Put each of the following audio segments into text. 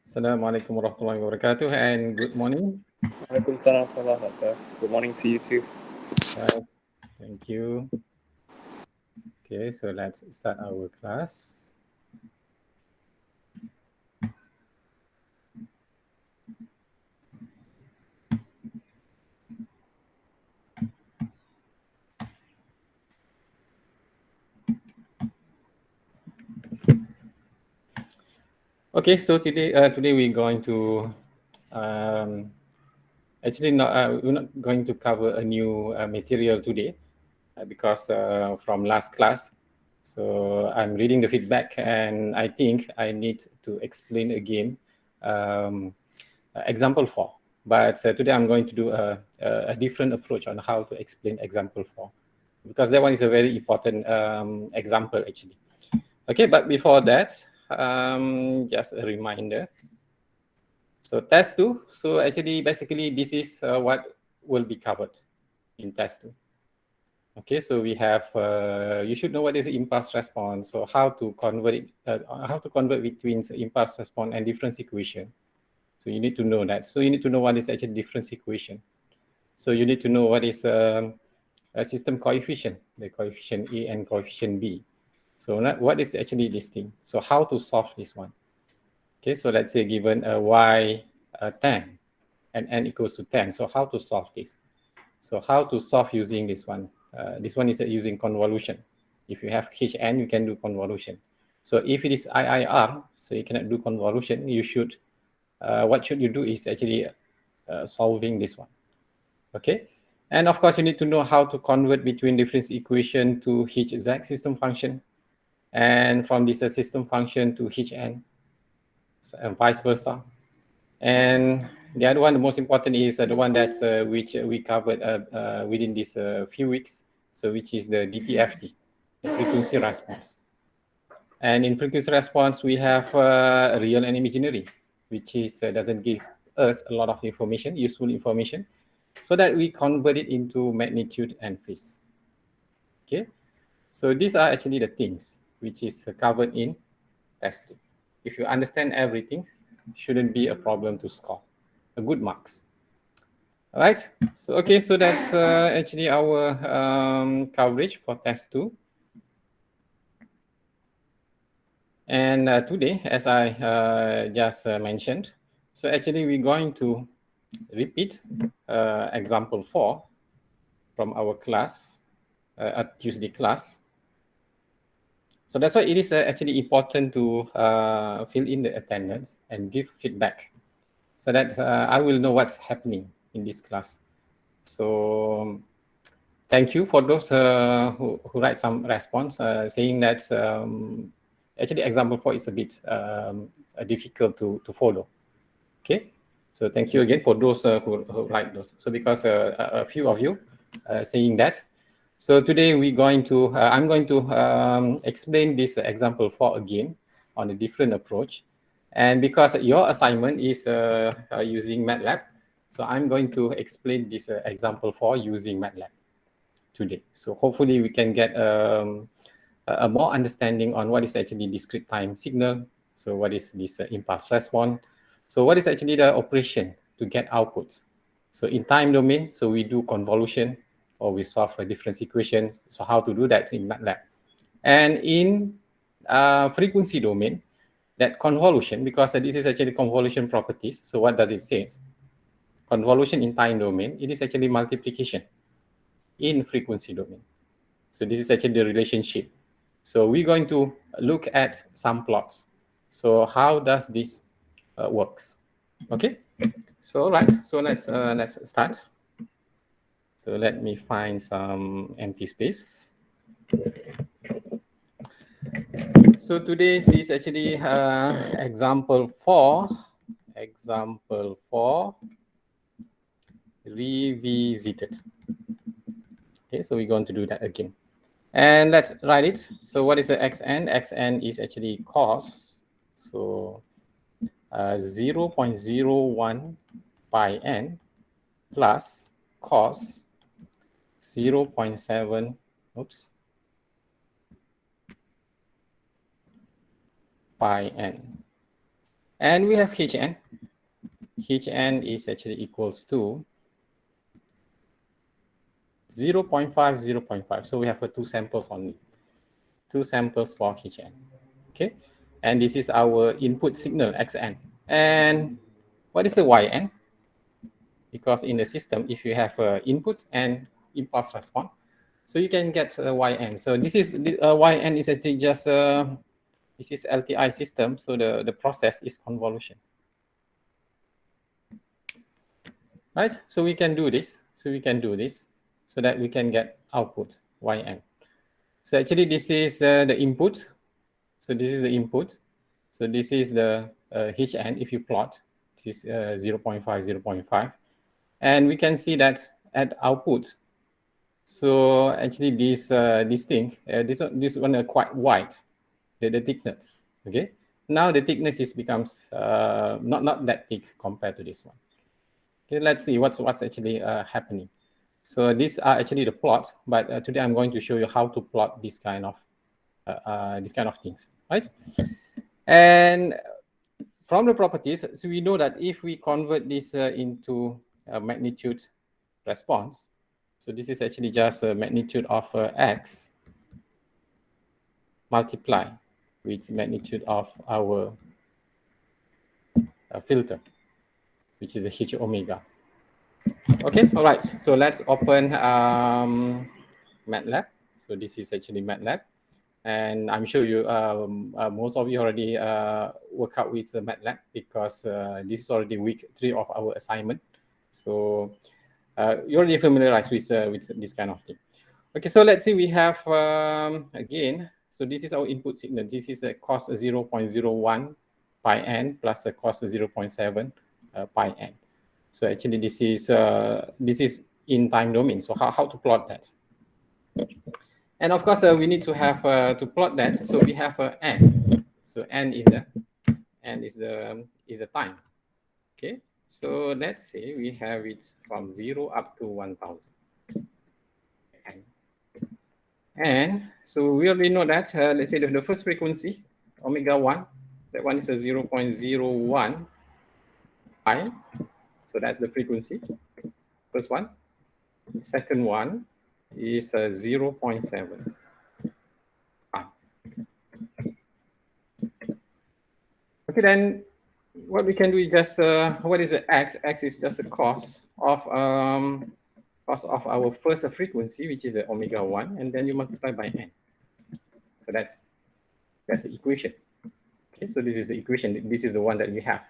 Assalamualaikum warahmatullahi wabarakatuh and good morning. Waalaikumsalam warahmatullahi wabarakatuh. Good morning to you too. Right. Thank you. Okay, so let's start our class. Okay, so today we're going to actually not we're not going to cover a new material today because from last class. So I'm reading the feedback and I think I need to explain again example 4. But today I'm going to do a different approach on how to explain example 4 because that one is a very important example actually. Okay, but before that, just a reminder. So test 2, so actually basically this is what will be covered in test 2. Okay, so we have, you should know what is impulse response, so how to convert it, how to convert between impulse response and difference equation. So you need to know that. So you need to know what is actually difference equation. So you need to know what is a system coefficient, the coefficient A and coefficient B. So what is actually this thing? So how to solve this one? Okay, so let's say given a y 10 and n equals to 10. So how to solve this? So how to solve using this one? This one is using convolution. If you have Hn, you can do convolution. So if it is IIR, so you cannot do convolution, you should, what should you do is actually solving this one. Okay, and of course you need to know how to convert between difference equation to Hz system function, and from this system function to Hn, and vice versa. And the other one, the most important, is the one that which we covered within this few weeks, so which is the DTFT, the frequency response. And in frequency response, we have real and imaginary, which is doesn't give us a lot of information, useful information, so that we convert it into magnitude and phase. Okay, so these are actually the things which is covered in test 2. If you understand everything, shouldn't be a problem to score a good marks. All right, so okay, so that's actually our coverage for test 2. And today, as I just mentioned, so actually we're going to repeat example 4 from our class, at Tuesday class. So that's why it is actually important to fill in the attendance and give feedback, so that I will know what's happening in this class. So thank you for those who write some response saying that actually example 4 is a bit difficult to follow. Okay, so thank you again for those who write those. So because a few of you saying that. So today we're going to, I'm going to explain this example 4 again on a different approach. And because your assignment is using MATLAB, so I'm going to explain this example 4 using MATLAB today. So hopefully we can get a more understanding on what is actually discrete time signal. So what is this impulse response? So what is actually the operation to get output? So in time domain, so we do convolution or we solve a difference equation. So how to do that in MATLAB? And in frequency domain, that convolution, because this is actually convolution properties. So what does it say? Convolution in time domain, it is actually multiplication in frequency domain. So this is actually the relationship. So we're going to look at some plots. So how does this works? Okay. So right. So let's start. So let me find some empty space. So today is actually example 4. Example 4 revisited. Okay, so we're going to do that again. And let's write it. So what is the xn? Xn is actually cos. So 0.01 pi n plus cos 0.7, oops, pi n. And we have Hn. Hn is actually equals to 0.5, 0.5. So we have 2 samples only. 2 samples for Hn. Okay. And this is our input signal, Xn. And what is the Yn? Because in the system, if you have input and impulse response, so you can get Yn. So this is Yn is actually just this is LTI system. So the process is convolution. Right? So we can do this. So we can do this so that we can get output Yn. So actually this is the input. So this is the input. So this is the Hn if you plot. This is 0.5, 0.5. And we can see that at output. So actually this thing, this one quite wide, the thickness. Okay. Now the thickness becomes not that thick compared to this one. Okay, let's see what's actually happening. So these are actually the plot, but today I'm going to show you how to plot this kind of things, right? And from the properties, so we know that if we convert this into a magnitude response, so this is actually just a magnitude of x multiply with magnitude of our filter, which is the H omega. Okay, all right. So let's open MATLAB. So this is actually MATLAB. And I'm sure you, most of you already work out with MATLAB because this is already week 3 of our assignment. So you're already familiarized with this kind of thing. Okay, so let's see, we have, again, so this is our input signal. This is a cos 0.01 pi n plus a cos 0.7 pi n. So actually this is in time domain. So how to plot that? And of course, we need to have to plot that. So we have n. So n is the time. Okay. So let's say we have it from 0 up to 1000. And so we already know that, let's say the first frequency, omega 1, that one is a 0.01 pi. So that's the frequency, first one. Second one is 0.7 pi. Okay, then what we can do is just, what is the x? X is just the cos of our first frequency, which is the omega 1, and then you multiply by n. So that's the equation. Okay, so this is the equation. This is the one that we have,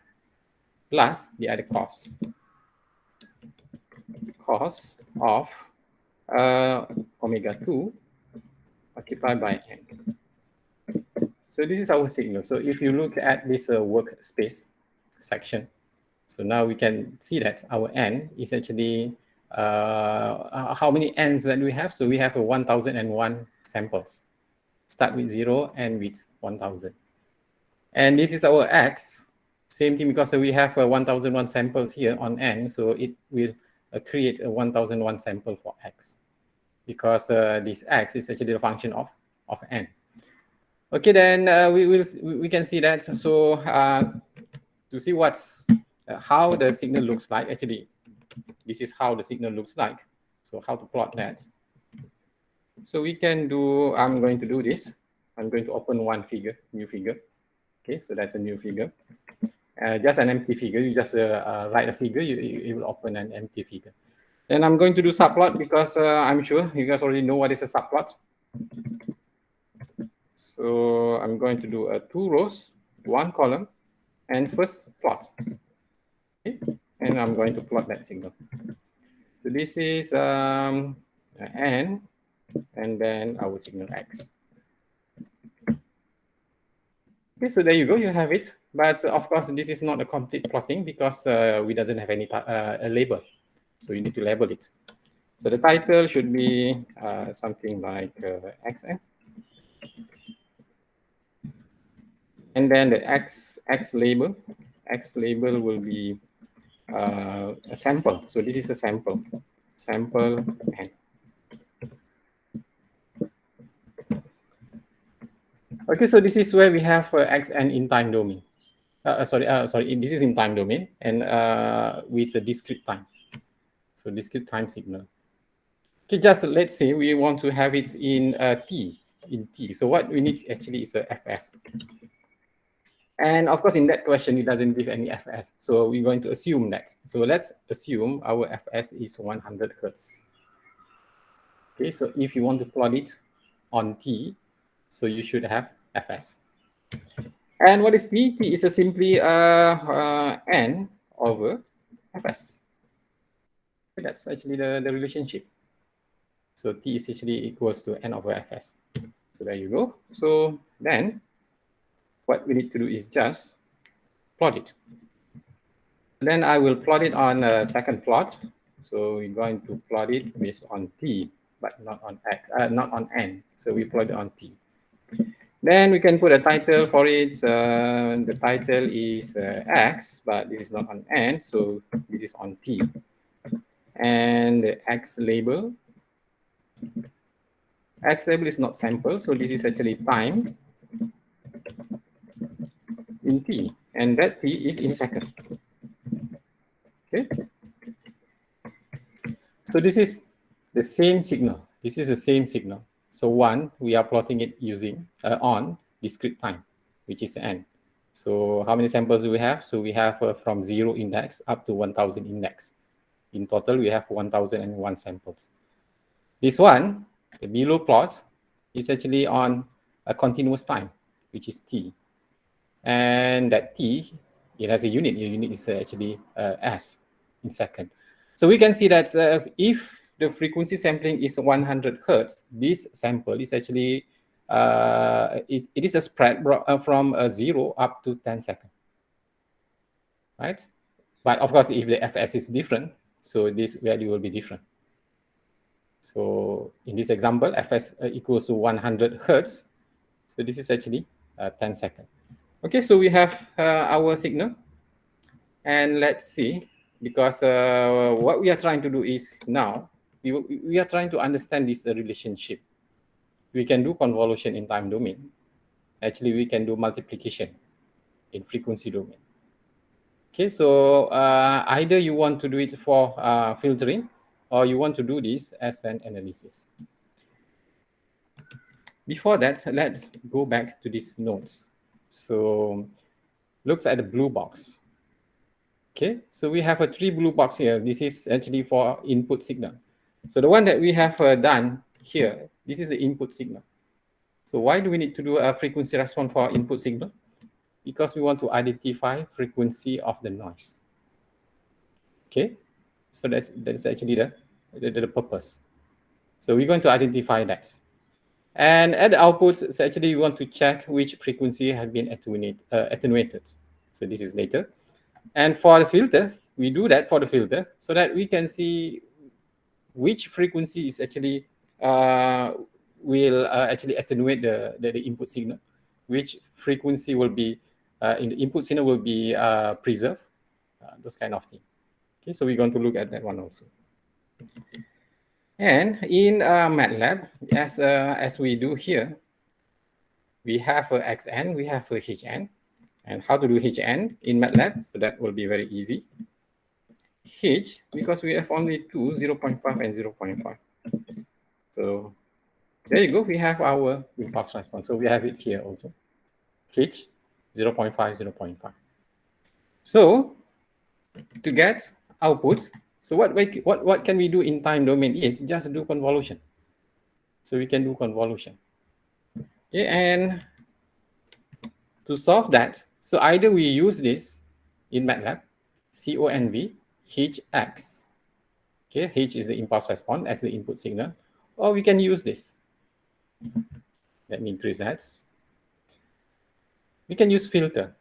plus the other cos of omega 2 multiplied by n. So this is our signal. So if you look at this workspace section, so now we can see that our n is actually how many n's that we have. So we have 1001 samples. Start with 0 and with 1000. And this is our x. Same thing, because we have 1001 samples here on n. So it will create a 1001 sample for x, because this x is actually a function of n. Okay, then we can see that. So to see how the signal looks like, actually, this is how the signal looks like. So how to plot that? So we can do, I'm going to do this. I'm going to open one figure, new figure. Okay, so that's a new figure. Just an empty figure. You just write a figure, you will open an empty figure. Then I'm going to do subplot, because I'm sure you guys already know what is a subplot. So I'm going to do 2 rows, 1 column, and first plot. Okay, and I'm going to plot that signal. So this is n, and then our signal x. Okay, so there you go, you have it. But of course, this is not a complete plotting, because we doesn't have any a label. So you need to label it. So the title should be something like xn. And then the x label will be a sample. So this is a sample n. Okay, so this is where we have xn in time domain. This is in time domain and with a discrete time. So discrete time signal. Okay, just let's say we want to have it in T. So what we need actually is a Fs. And of course, in that question, it doesn't give any Fs. So we're going to assume that. So let's assume our Fs is 100 Hertz. Okay, so if you want to plot it on T, so you should have Fs. And what is T? T is simply N over Fs. Okay, that's actually the relationship. So T is actually equals to N over Fs. So there you go. So then what we need to do is just plot it. Then I will plot it on a second plot. So we're going to plot it based on T, but not on X, not on N. So we plot it on T. Then we can put a title for it. The title is X, but this is not on N, so this is on T. And the X label is not sample, so this is actually time in T, and that T is in second. Okay. So this is the same signal. This is the same signal. So one, we are plotting it using on discrete time, which is N. So how many samples do we have? So we have from 0 index up to 1000 index. In total, we have 1001 samples. This one, the below plot, is actually on a continuous time, which is T. And that T, it has a unit. The unit is actually S in second. So we can see that if the frequency sampling is 100 Hertz, this sample is actually, it is a spread from 0 up to 10 seconds, right? But of course, if the Fs is different, so this value will be different. So in this example, Fs equals to 100 Hertz. So this is actually 10 seconds. Okay, so we have our signal. And let's see, because what we are trying to do is now, we are trying to understand this relationship. We can do convolution in time domain. Actually, we can do multiplication in frequency domain. Okay, so either you want to do it for filtering, or you want to do this as an analysis. Before that, let's go back to these nodes. So looks at the blue box. Okay, so we have a 3 blue box here. This is actually for input signal. So the one that we have done here, this is the input signal. So why do we need to do a frequency response for input signal? Because we want to identify frequency of the noise. Okay, so that's actually the purpose. So we're going to identify that. And at the outputs, so actually we want to check which frequency has been attenuated. So this is later. And for the filter, we do that for the filter so that we can see which frequency is actually will actually attenuate the input signal, which frequency will be in the input signal will be preserved, those kind of things. Okay, so we're going to look at that one also. And in MATLAB, as we do here, we have a xn, we have a hn. And how to do hn in MATLAB? So that will be very easy. H, because we have only two, 0.5 and 0.5. So there you go. We have our impulse response. So we have it here also. H, 0.5, 0.5. So to get output, so what can we do in time domain is just do convolution. So we can do convolution. Okay, and to solve that, so either we use this in MATLAB, conv, hx. Okay, h is the impulse response, x the input signal, or we can use this. Let me increase that. We can use filter.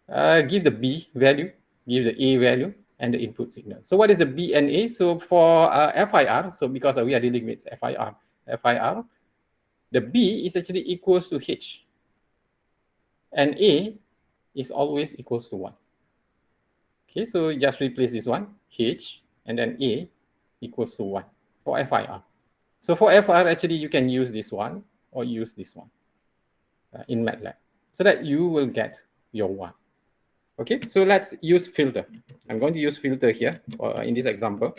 Give the b value, give the a value, and the input signal. So what is the b and a? So for FIR, so because we are dealing with FIR, the b is actually equals to h, and a is always equals to 1. Okay, so just replace this one, h, and then a equals to 1 for FIR. So for FIR, actually, you can use this one or use this one in MATLAB, so that you will get your Y. Okay, so let's use filter. I'm going to use filter here in this example.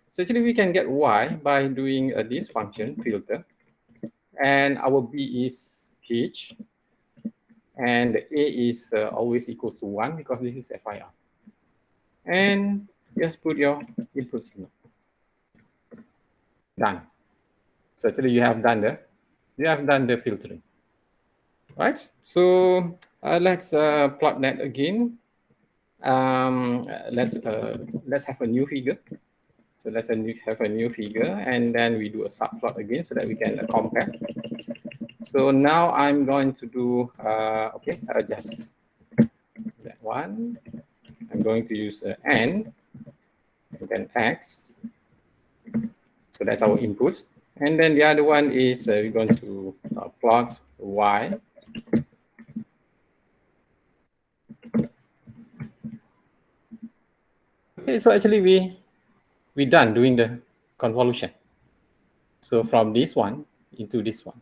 So actually we can get Y by doing this function filter, and our B is H, and the A is always equals to 1 because this is FIR. And just put your input signal. Done. So actually you have done the filtering. Right? So let's plot that again. Let's have a new figure. So let's have a new figure, and then we do a subplot again so that we can compare. So now I'm going to do just that one. I'm going to use n and then x. So that's our input, and then the other one is we're going to plot y. Okay, so actually we done doing the convolution. So from this one into this one.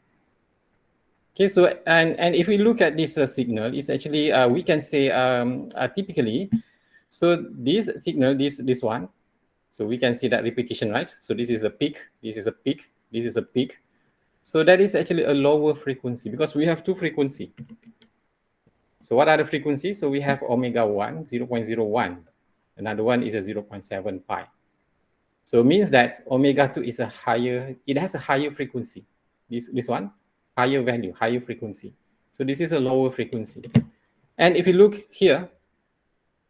Okay, so and if we look at this signal, it's actually we can say typically, so this signal, this one, so we can see that repetition, right? So this is a peak, this is a peak, this is a peak. So that is actually a lower frequency because we have two frequency. So what are the frequencies? So we have omega 1, 0.01. Another one is a 0.7 pi. So it means that omega 2 is a higher, it has a higher frequency. This one, higher value, higher frequency. So this is a lower frequency. And if you look here,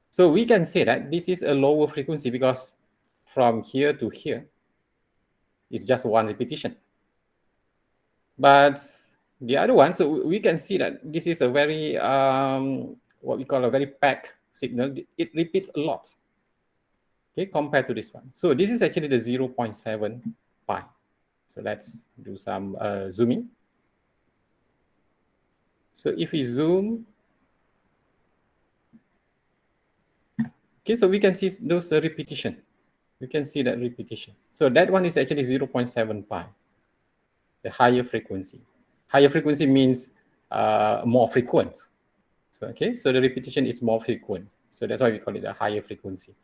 so we can say that this is a lower frequency because from here to here is just one repetition. But the other one, so we can see that this is a very, what we call a very packed signal. It repeats a lot, okay, compared to this one. So this is actually the 0.7 pi. So let's do some zooming. So if we zoom, okay, so we can see those repetition. We can see that repetition. So that one is actually 0.7 pi, the higher frequency. Higher frequency means more frequent. So, okay, so the repetition is more frequent. So that's why we call it a higher frequency.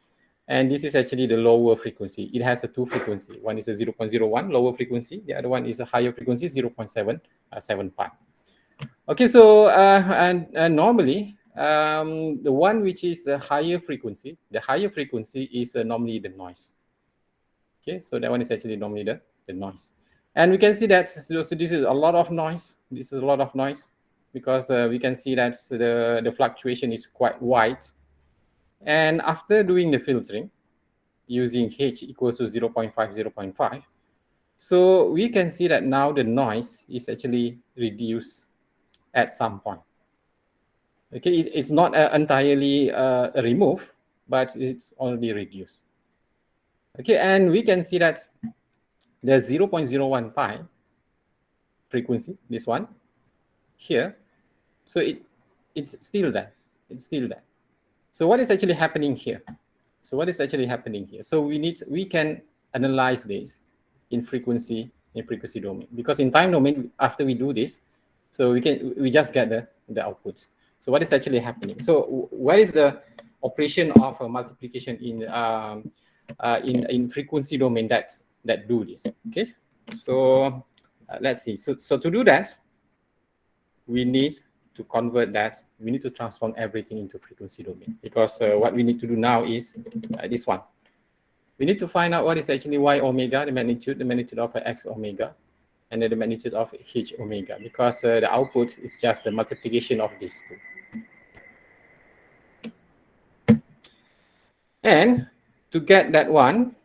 And this is actually the lower frequency. It has a two frequency. One is a 0.01 lower frequency. The other one is a higher frequency, 0.7 pi. Okay, so normally the one which is a higher frequency, the higher frequency is normally the noise. Okay, so that one is actually normally the noise. And we can see that, so this is a lot of noise. This is a lot of noise because we can see that the fluctuation is quite wide. And after doing the filtering, using H equals to 0.5, 0.5, so we can see that now the noise is actually reduced at some point. Okay, it's not entirely removed, but it's already reduced. Okay, and we can see that the 0.01 pi frequency, this one here, so it's still there. It's still there. So what is actually happening here? So what is actually happening here? So we can analyze this in frequency domain, because in time domain, after we do this, so we just get the outputs. So what is actually happening? So what is the operation of a multiplication in frequency domain that do this? Okay, so let's see. So to do that, we need to convert that. We need to transform everything into frequency domain, because what we need to do now is this one. We need to find out what is actually y omega, the magnitude of x omega, and then the magnitude of h omega, because the output is just the multiplication of these two. And to get that one,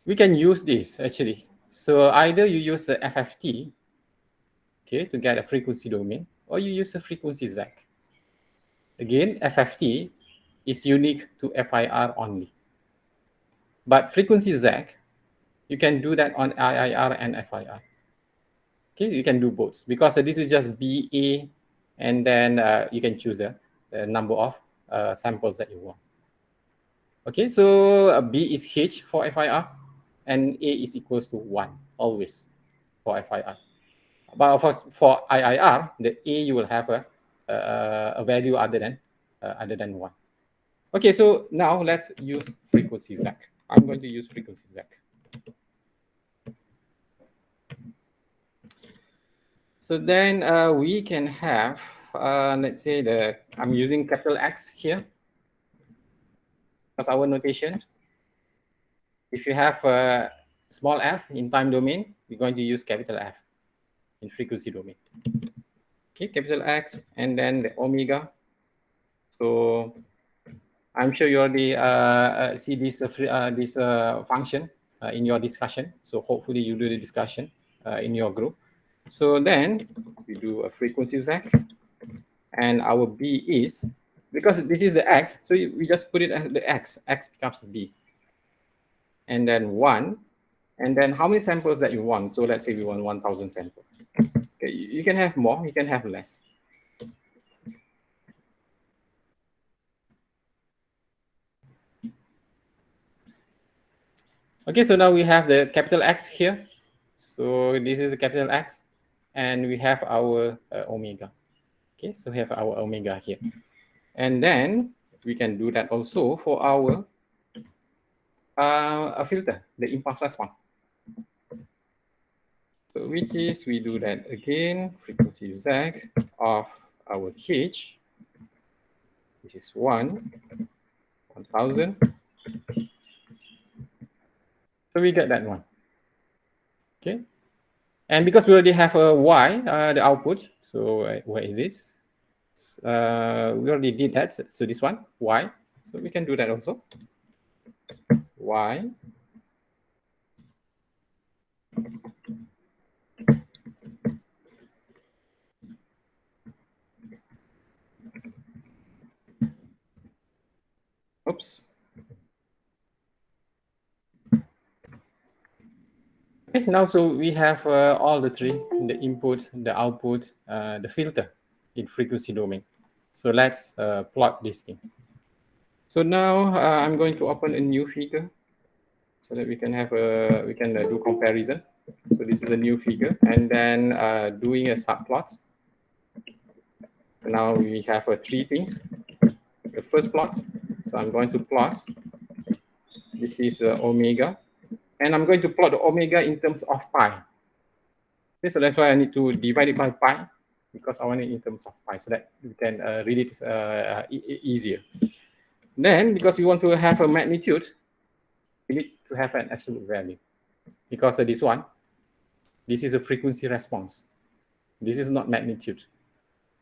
we can use this actually. So either you use the FFT, okay, to get a frequency domain, or you use a frequency Z. Again, FFT is unique to FIR only. But frequency Z, you can do that on IIR and FIR. Okay, you can do both, because this is just BA, and then you can choose the number of samples that you want. Okay, so B is H for FIR, and A is equals to 1 always for FIR. But of course, for IIR, the A you will have a value other than 1. Okay, so now let's use frequency Z. I'm going to use frequency Z. So then we can have, let's say I'm using capital X here. That's our notation. If you have small f in time domain, we're going to use capital F in frequency domain. Okay, capital X and then the omega. So I'm sure you already see this function in your discussion. So hopefully you do the discussion in your group. So then we do a frequency Z, and our B is, because this is the X, so we just put it as the X becomes B. And then 1, and then how many samples that you want? So let's say we want 1,000 samples. Okay, you can have more, you can have less. Okay, so now we have the capital X here. So this is the capital X, and we have our omega. Okay, so we have our omega here. And then we can do that also for our a filter, the impulse response. So which is, we do that again, frequency Z of our H. This is 1,000. So we get that one. Okay. And because we already have a Y, the output, so where is it? We already did that. So this one, Y. So we can do that also. Y. Oops. Okay, now so we have all the three, the input, the output, the filter in frequency domain. So let's plot this thing. So now I'm going to open a new figure so that we can have do comparison. So this is a new figure, and then doing a subplot. So now we have three things. The first plot, so I'm going to plot. This is omega, and I'm going to plot the omega in terms of pi. Okay, so that's why I need to divide it by pi, because I want it in terms of pi, so that we can read it easier. Then, because we want to have a magnitude, we need to have an absolute value. Because of this one, this is a frequency response. This is not magnitude.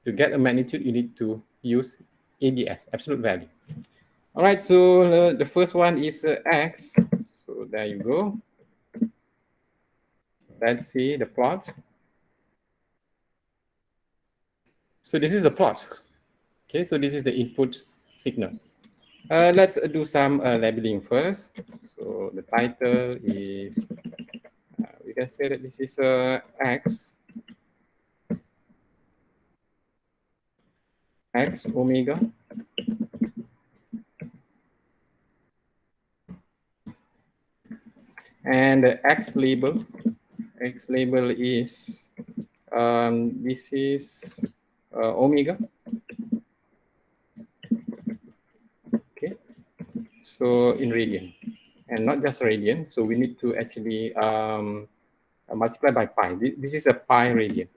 To get a magnitude, you need to use ABS, absolute value. All right, so the first one is X. So there you go. Let's see the plot. So this is the plot. Okay, so this is the input signal. Let's do some labeling first. So the title is, we can say that this is X omega. And the X label is, this is omega. Okay, so in radian, and not just radian. So we need to actually multiply by pi. This is a pi radian.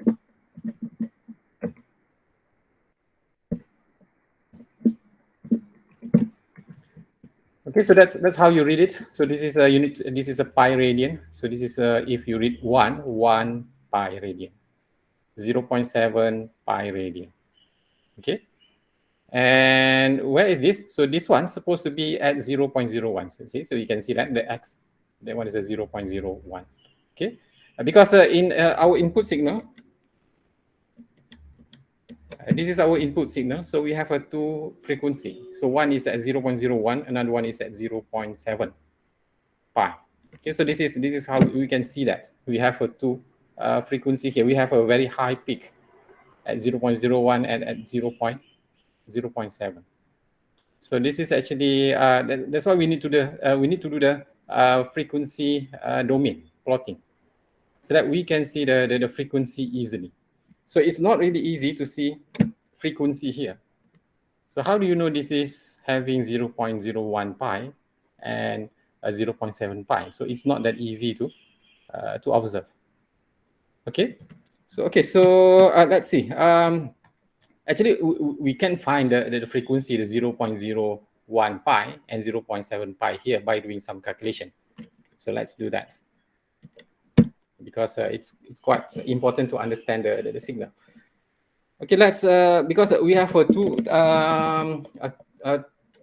Okay, so that's how you read it. So this is a unit. This is a pi radian. So this is if you read 1 pi radian, 0.7 pi radian. Okay, and where is this? So this one's supposed to be at 0.01. So see, so you can see that the X, that one is a 0.01. Okay, because in our input signal, this is our input signal. So we have a two frequency. So one is at 0.01, another one is at 0.7 pi. Okay, so this is how we can see that we have a two frequency here. We have a very high peak at 0.01 and at 0.7. So this is actually that's why we need to do the frequency domain plotting, so that we can see the frequency easily. So it's not really easy to see frequency here. So how do you know this is having 0.01 pi and 0.7 pi? So it's not that easy to observe. Okay, so let's see. Actually, we can find the frequency, the 0.01 pi and 0.7 pi here by doing some calculation. So let's do that, because it's quite important to understand the signal. Okay, let's because we have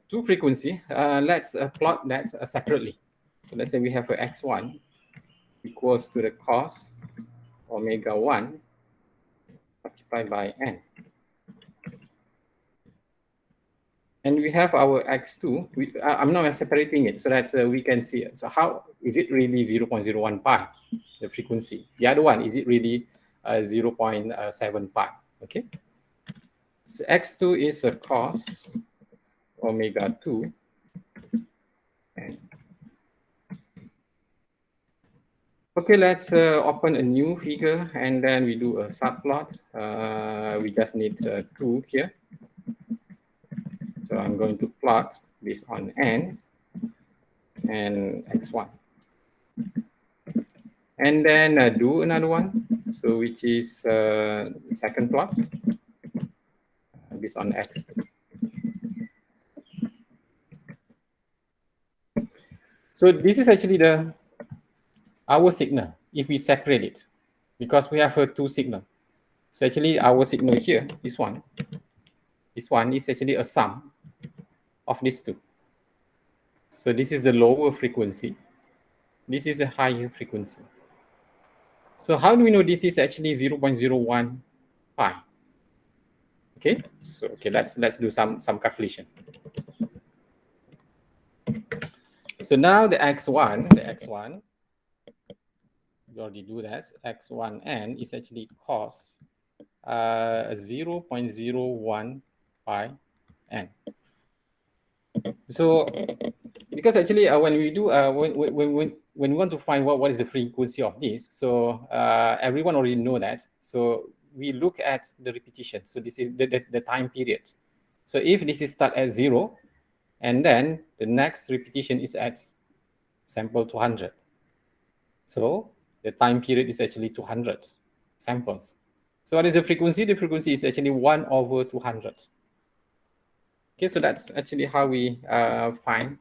two frequency. Let's plot that separately. So let's say we have a x1 equals to the cos omega 1 multiplied by n. And we have our x2. I'm now separating it so that we can see it. So how is it really 0.01 pi, the frequency? The other one, is it really 0.7 pi? Okay. So x2 is a cos omega 2. And okay, let's open a new figure and then we do a subplot. We just need 2 here. So I'm going to plot based on n and x1. And then do another one, so which is second plot based on x2. So this is actually our signal if we separate it, because we have two signal. So actually our signal here, this one is actually a sum of these two. So this is the lower frequency, this is a higher frequency. So how do we know this is actually 0.01 pi? Okay, so okay, let's do some calculation. So now the x1, we already do that. X1n is actually cos 0.01 pi n. So because actually when we do when we want to find what is the frequency of this, so everyone already know that. So we look at the repetition. So this is the time period. So if this is start at 0, and then the next repetition is at sample 200. So the time period is actually 200 samples. So what is the frequency? The frequency is actually 1 over 200. Okay, so that's actually how we find.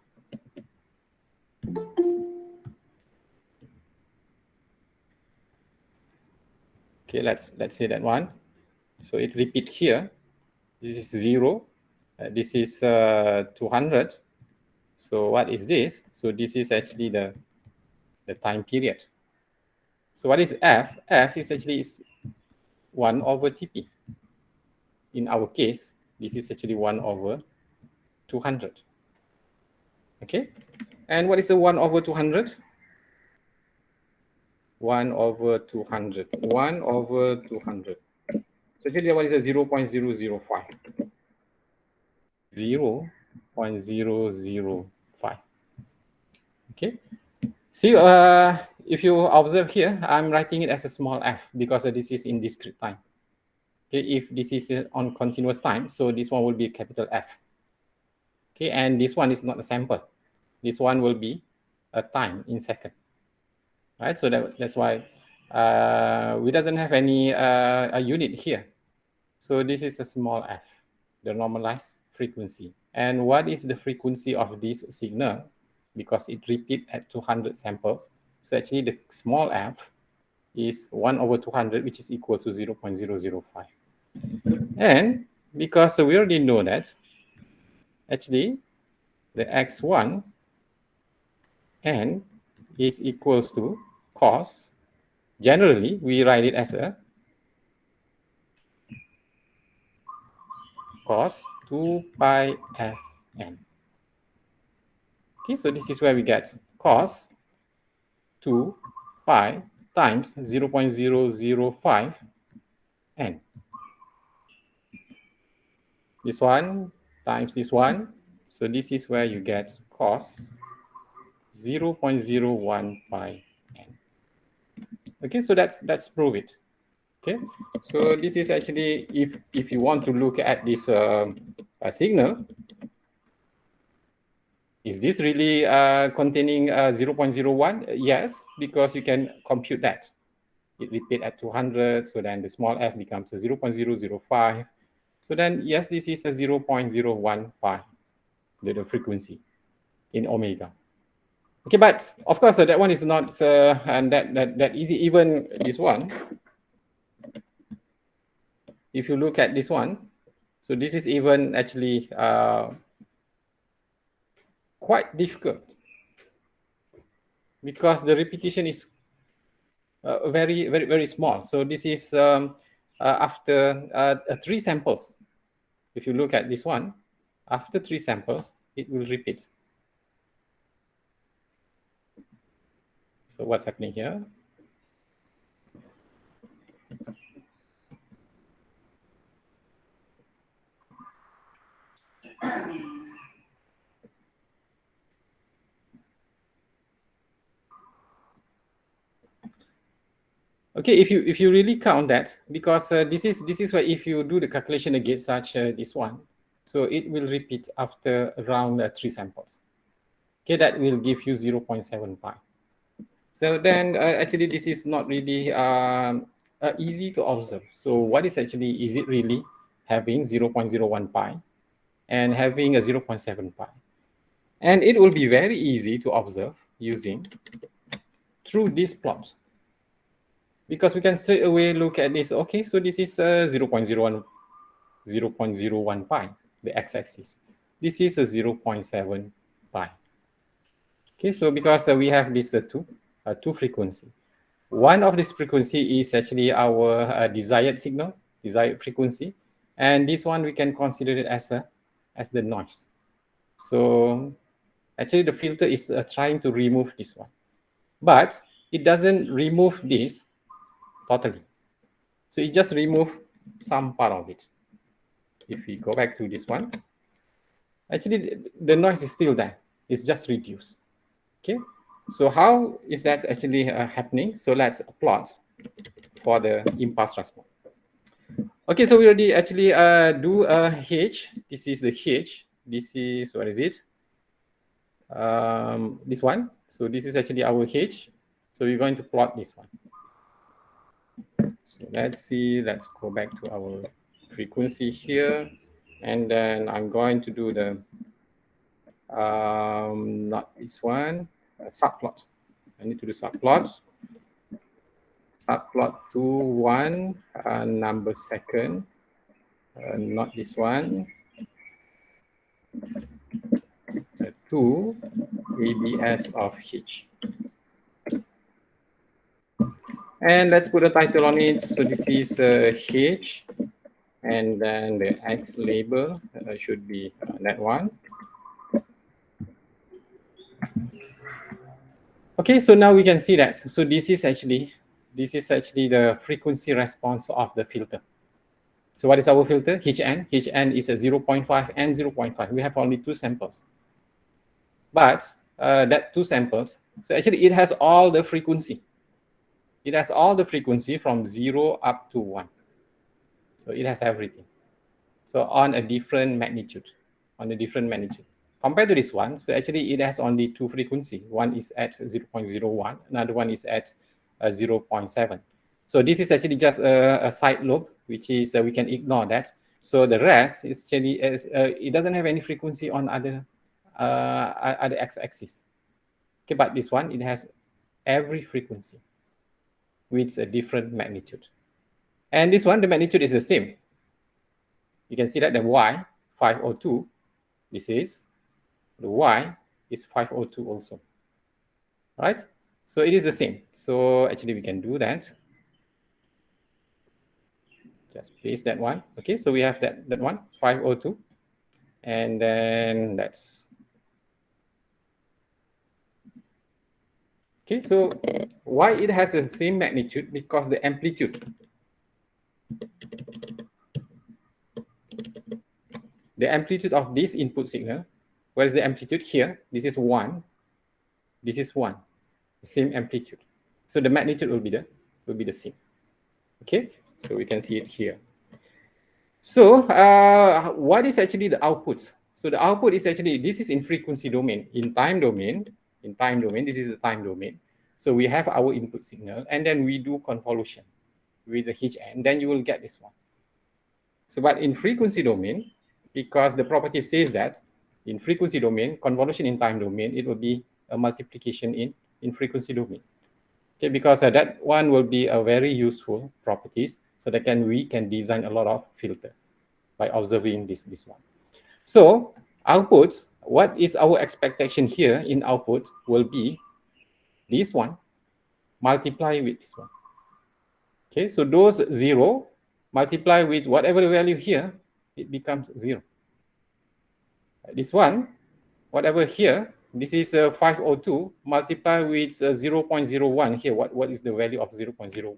Okay, let's say that one. So it repeat here. This is 0. This is 200. So what is this? So this is actually the time period. So what is f? F is actually 1 over TP. In our case, this is actually 1 over 200. Okay, and what is the 1 over 200? 1 over 200. 1 over 200. So actually that one is a 0.005. 0.005. Okay. See, if you observe here, I'm writing it as a small f because this is in discrete time. Okay, if this is on continuous time, so this one will be capital F. Okay, and this one is not a sample. This one will be a time in second. Right, so that's why we doesn't have any a unit here. So this is a small f, the normalized frequency. And what is the frequency of this signal? Because it repeat at 200 samples. So actually the small f is 1 over 200, which is equal to 0.005. And because we already know that, actually the x1 n is equals to cos. Generally, we write it as a cos 2 pi fn. Okay, so this is where we get cos 2 pi times 0.005 n. This one times this one. So this is where you get cos 0.01 pi n. Okay, so let's prove it. Okay, so this is actually, if you want to look at this signal, is this really containing 0.01? Yes, because you can compute that. It repeat at 200, so then the small f becomes a 0.005. So then, yes, this is a 0.01 pi, the frequency in omega. Okay, but of course that one is not and that easy. Even this one, if you look at this one, so this is even actually quite difficult because the repetition is very small. So this is after 3 samples. If you look at this one, after 3 samples, it will repeat. So what's happening here? Okay, if you really count that, because this is where if you do the calculation against such this one, so it will repeat after around 3 samples. Okay, that will give you 0.7 pi. So then actually this is not really easy to observe. So what is actually, is it really having 0.01 pi and having a 0.7 pi? And it will be very easy to observe using through these plots. Because we can straight away look at this. Okay, so this is 0.01 pi, the x-axis. This is a 0.7 pi. Okay, so because we have this two frequency. One of this frequency is actually our desired signal, desired frequency, and this one we can consider it as the noise. So actually the filter is trying to remove this one, but it doesn't remove this totally. So it just remove some part of it. If we go back to this one, actually the noise is still there. It's just reduced. Okay. So how is that actually happening? So let's plot for the impulse response. Okay, so we already actually do a H. This is the H. This is, what is it? This one. So this is actually our H. So we're going to plot this one. So let's see, let's go back to our frequency here. And then I'm going to do the, not this one, subplot. I need to do subplot. Subplot to 1 number second, not this one. 2 ABS of H. And let's put a title on it. So this is H, and then the X label should be that one. Okay, so now we can see that. So this is actually the frequency response of the filter. So what is our filter? Hn. Hn is a 0.5 and 0.5. We have only 2 samples. But that 2 samples, so actually it has all the frequency. It has all the frequency from 0 up to 1. So it has everything. So on a different magnitude, Compared to this one, so actually it has only 2 frequency. One is at 0.01, another one is at 0.7. So this is actually just a side lobe, which is, we can ignore that. So the rest is actually, it doesn't have any frequency on other x-axis. Okay, but this one, it has every frequency with a different magnitude. And this one, the magnitude is the same. You can see that the Y, 502, this is, the Y is 502 also, right? So it is the same. So actually we can do that. Just paste that one. Okay, so we have that one, 502. And then that's, okay, so why it has the same magnitude? Because the amplitude. The amplitude of this input signal, where is the amplitude here? This is 1. This is 1, same amplitude. So the magnitude will be the same. Okay, so we can see it here. So what is actually the output? So the output is actually, this is in frequency domain. In time domain, this is the time domain. So we have our input signal, and then we do convolution with the Hn, then you will get this one. So, but in frequency domain, because the property says that in frequency domain, convolution in time domain, it will be a multiplication in frequency domain. Okay, because that one will be a very useful properties, so that we can design a lot of filter by observing this one. So outputs, what is our expectation here in output will be this one multiply with this one. Okay, so those 0 multiply with whatever the value here, it becomes 0. This one, whatever here, this is 502 multiply with 0.01 here. What is the value of 0.01?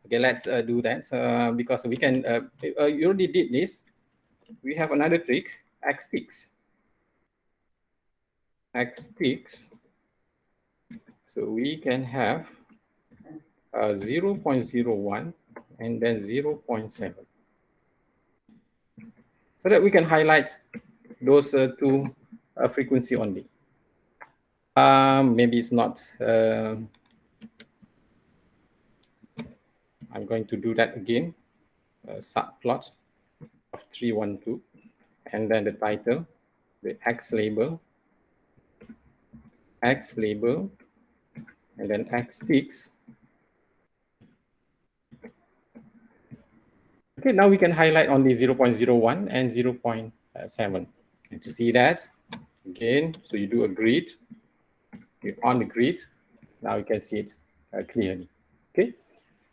Okay, let's do that because we can, you already did this. We have another trick, x-sticks. X-sticks. So we can have 0.01 and then 0.7. So that we can highlight those two frequency only. Maybe it's not. I'm going to do that again. Subplot of 312, and then the title, the X label, and then X-sticks. Okay, now we can highlight only 0.01 and 0.7. And to see that, again, so you do a grid, you're on the grid, now you can see it clearly. Okay,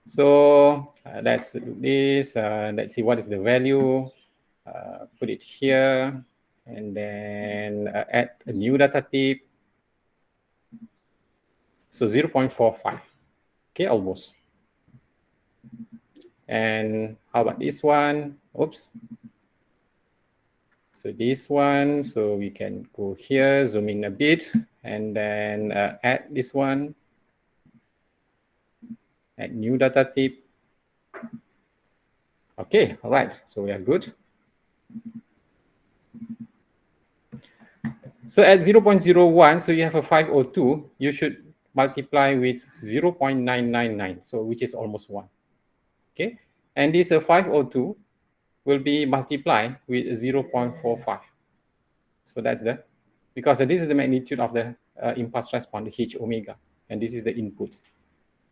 so let's do this, let's see what is the value, put it here, and then add a new data type. So 0.45, okay, almost. And how about this one? Oops. So this one, so we can go here, zoom in a bit, and then add this one, add new data type. Okay, all right, so we are good. So at 0.01, so you have a 502, you should multiply with 0.999, so which is almost 1. Okay, and this 502 will be multiplied with 0.45. So that's because this is the magnitude of the impulse response, the H omega, and this is the input.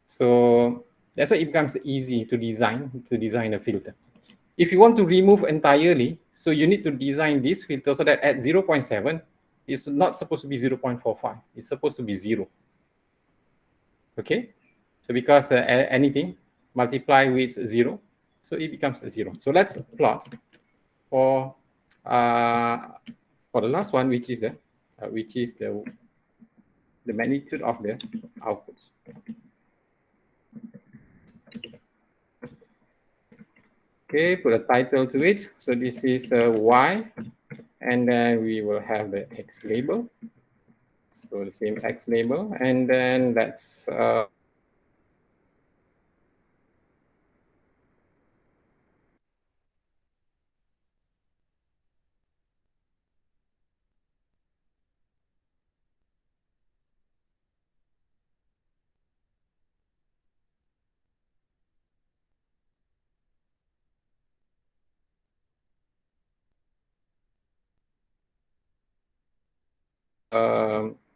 So that's why it becomes easy to design a filter. If you want to remove entirely, so you need to design this filter so that at 0.7, it's not supposed to be 0.45. It's supposed to be 0. Okay? So because anything multiply with 0, so it becomes 0. So let's plot for the last one, which is the magnitude of the output. Okay, put a title to it. So this is Y, and then we will have the X label. So the same X label, and then that's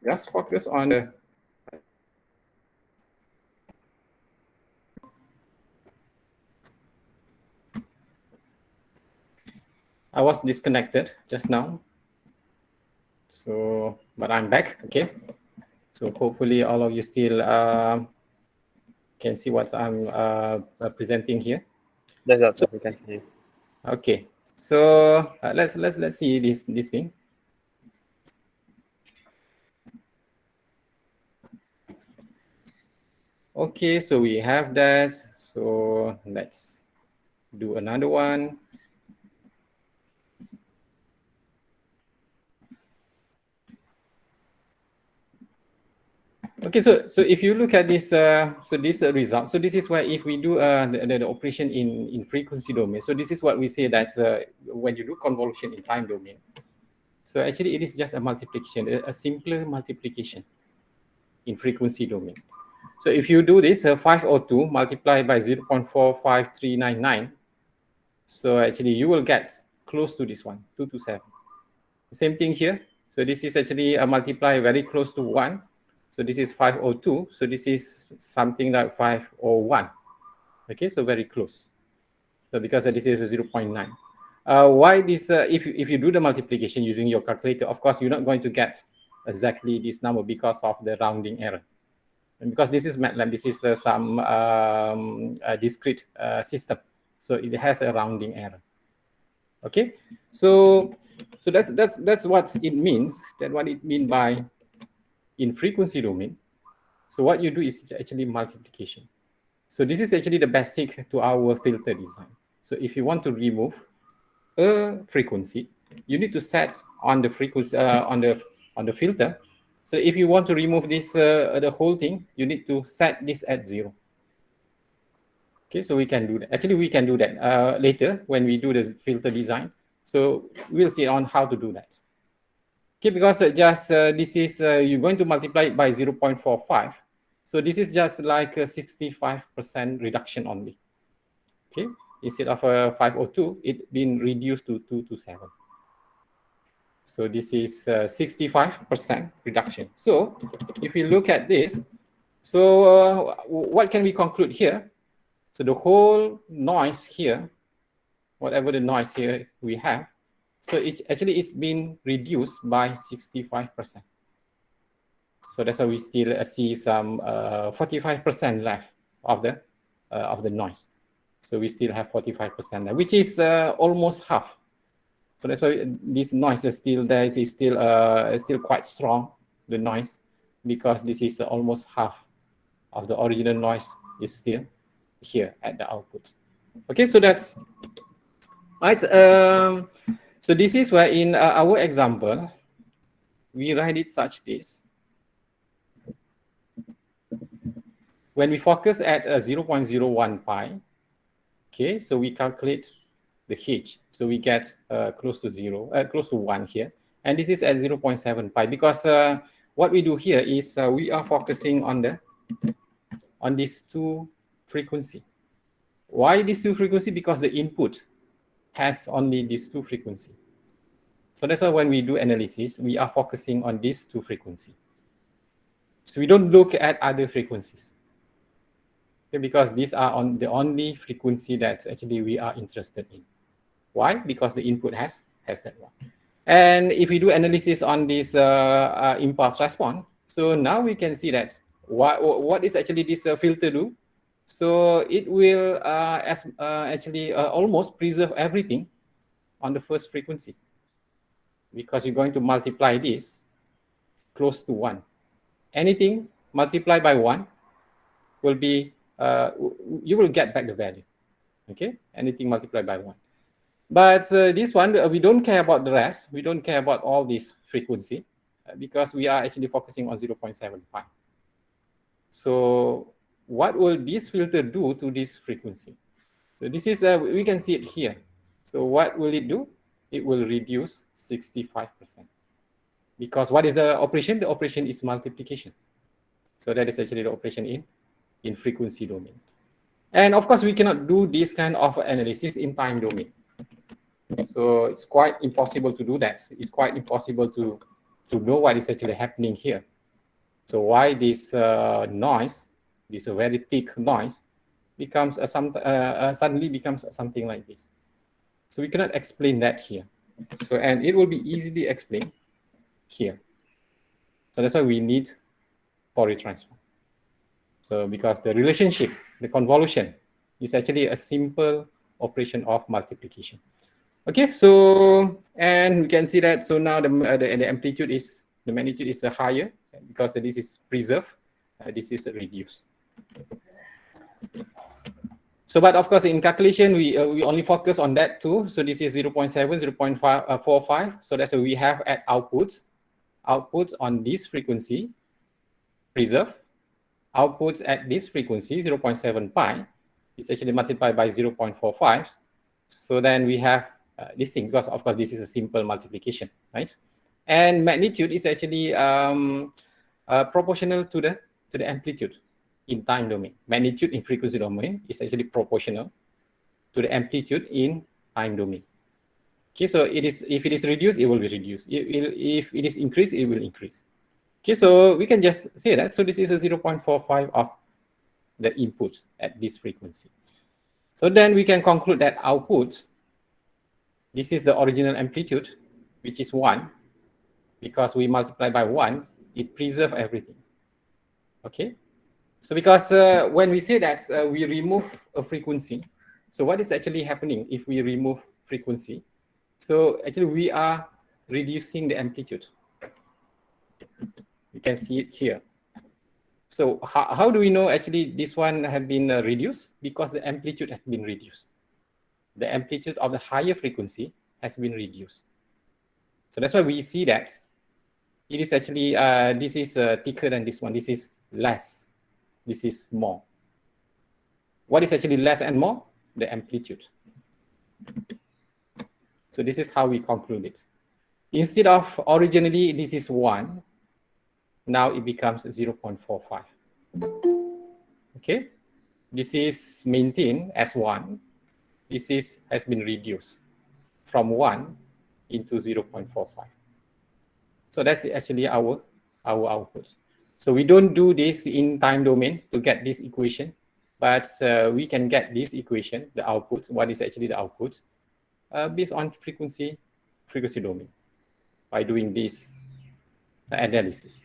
just focus on the I was disconnected just now. So, but I'm back, okay? So hopefully all of you still can see what I'm presenting here. That's we can see. Okay, so let's see this thing. Okay, so we have that. So let's do another one. Okay, so if you look at this, this result, so this is where if we do the operation in frequency domain, so this is what we say that when you do convolution in time domain, so actually it is just a multiplication, a simpler multiplication in frequency domain. So if you do this 502 multiplied by 0.45399, so actually you will get close to this one, 227. Same thing here. So this is actually a multiply very close to 1. So this is 502. So this is something like 501. Okay, so very close. So because this is a 0.9. Why this? If you do the multiplication using your calculator, of course, you're not going to get exactly this number because of the rounding error. And because this is MATLAB, this is some discrete system. So it has a rounding error. Okay, so that's what it means. That what it means by in frequency domain. So what you do is actually multiplication. So this is actually the basic to our filter design. So if you want to remove a frequency, you need to set on the frequency on the filter. So if you want to remove this the whole thing, you need to set this at 0. Okay, so we can do that. Actually, we can do that later when we do the filter design. So we'll see on how to do that. Okay, because this is you're going to multiply it by 0.45. So this is just like a 65% reduction only. Okay, instead of 502, it been reduced to 227. So this is 65% reduction. So if we look at this, so what can we conclude here? So the whole noise here, whatever the noise here we have, so it actually it's been reduced by 65%. So that's why we still see some 45% left of the noise. So we still have 45% left, which is almost half. So that's why this noise is still there. Is still quite strong, the noise, because this is almost half of the original noise is still here at the output. Okay, so that's right. So this is where in our example, we write it such this. When we focus at 0.01 pi, okay, so we calculate the H. So we get close to 0, close to 1 here. And this is at 0.7 pi because what we do here is we are focusing on these two frequency. Why these two frequency? Because the input has only these two frequency. So that's why when we do analysis, we are focusing on these two frequency. So we don't look at other frequencies. Okay, because these are on the only frequency that actually we are interested in. Why? Because the input has that one. And if we do analysis on this impulse response, so now we can see that what is actually this filter do. So it will actually almost preserve everything on the first frequency, because you're going to multiply this close to 1. Anything multiplied by 1 will be, you will get back the value. Okay, anything multiplied by 1. But this one, we don't care about the rest. We don't care about all this frequency because we are actually focusing on 0.7 pi. So what will this filter do to this frequency? So this is, we can see it here. So what will it do? It will reduce 65%. Because what is the operation? The operation is multiplication. So that is actually the operation in frequency domain. And of course, we cannot do this kind of analysis in time domain. So it's quite impossible to do that. It's quite impossible to know what is actually happening here. So why this noise, this very thick noise, becomes suddenly becomes something like this. So we cannot explain that here. So and it will be easily explained here. So that's why we need Fourier transform. So because the relationship, the convolution, is actually a simple operation of multiplication. Okay, so and we can see that. So now the amplitude is, the magnitude is higher because this is preserved, this is reduced. So, but of course, in calculation, we only focus on that too. So this is 0.7, 0.45. So that's what we have at output on this frequency. preserve. Outputs at this frequency, 0.7 pi, is actually multiplied by 0.45. So then we have this thing, because of course this is a simple multiplication, right? And magnitude is actually proportional to the amplitude in time domain. Magnitude in frequency domain is actually proportional to the amplitude in time domain. Okay, so it is, if it is reduced, it will be reduced. If it is increased, it will increase. Okay, so we can just say that. So this is a 0.45 of the input at this frequency. So then we can conclude that output, this is the original amplitude, which is 1. Because we multiply by 1, it preserves everything. Okay, so because when we say that we remove a frequency, so what is actually happening if we remove frequency? So actually we are reducing the amplitude. You can see it here. So how do we know actually this one has been reduced? Because the amplitude has been reduced. The amplitude of the higher frequency has been reduced. So that's why we see that it is actually, this is thicker than this one. This is less. This is more. What is actually less and more? The amplitude. So this is how we conclude it. Instead of originally this is 1, now it becomes 0.45. Okay, this is maintained as 1. This has been reduced from 1 into 0.45. So that's actually our outputs. So we don't do this in time domain to get this equation, but we can get this equation, the output, what is actually the output, based on frequency domain by doing this analysis.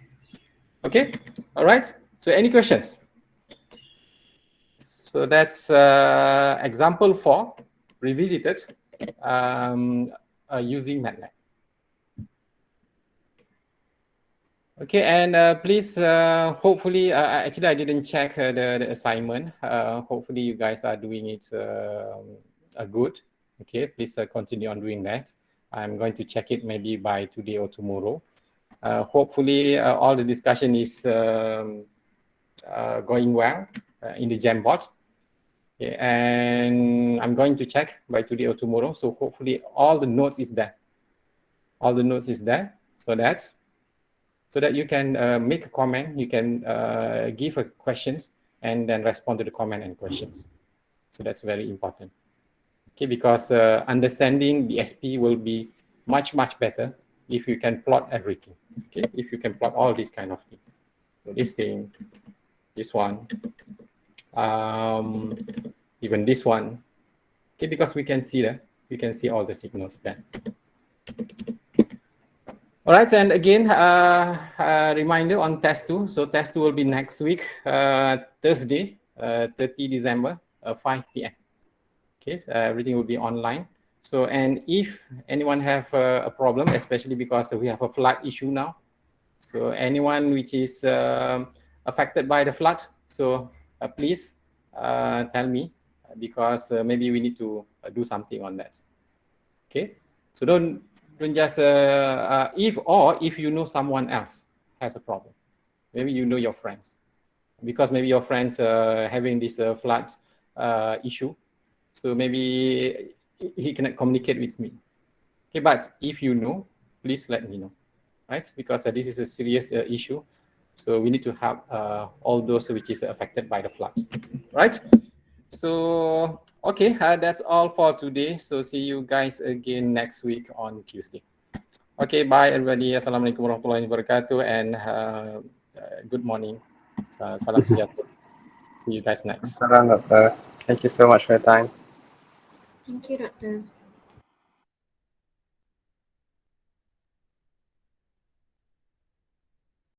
Okay, all right. So any questions? So that's example 4, revisited using MATLAB. Okay, and please, hopefully, actually I didn't check the assignment. Hopefully you guys are doing it good. Okay, please continue on doing that. I'm going to check it maybe by today or tomorrow. Hopefully all the discussion is going well in the Jamboard. Okay, and I'm going to check by today or tomorrow. So hopefully all the notes is there. All the notes is there, so that you can make a comment, you can give questions, and then respond to the comment and questions. So that's very important. Okay, because understanding the DSP will be much better if you can plot everything. Okay, if you can plot all these kind of things. So this thing, this one, even this one. Okay, because we can see that, we can see all the signals then. All right, and again, reminder on test 2. So test 2 will be next week, Thursday, 30 December, 5 p.m. Okay, so everything will be online. So, and if anyone have a problem, especially because we have a flood issue now, so anyone which is affected by the flood, so please tell me, because maybe we need to do something on that. Okay, so don't just if you know someone else has a problem, maybe you know your friends, because maybe your friends having this flood issue, so maybe he cannot communicate with me. Okay, but if you know, please let me know, right? Because this is a serious issue, so we need to help all those which is affected by the flood, right? So okay, that's all for today. So see you guys again next week on Tuesday. Okay, bye everybody. Assalamualaikum warahmatullahi wabarakatuh, and good morning. Salam sejahtera. See you guys next. Salam, Doctor. Thank you so much for your time. Thank you, Doctor.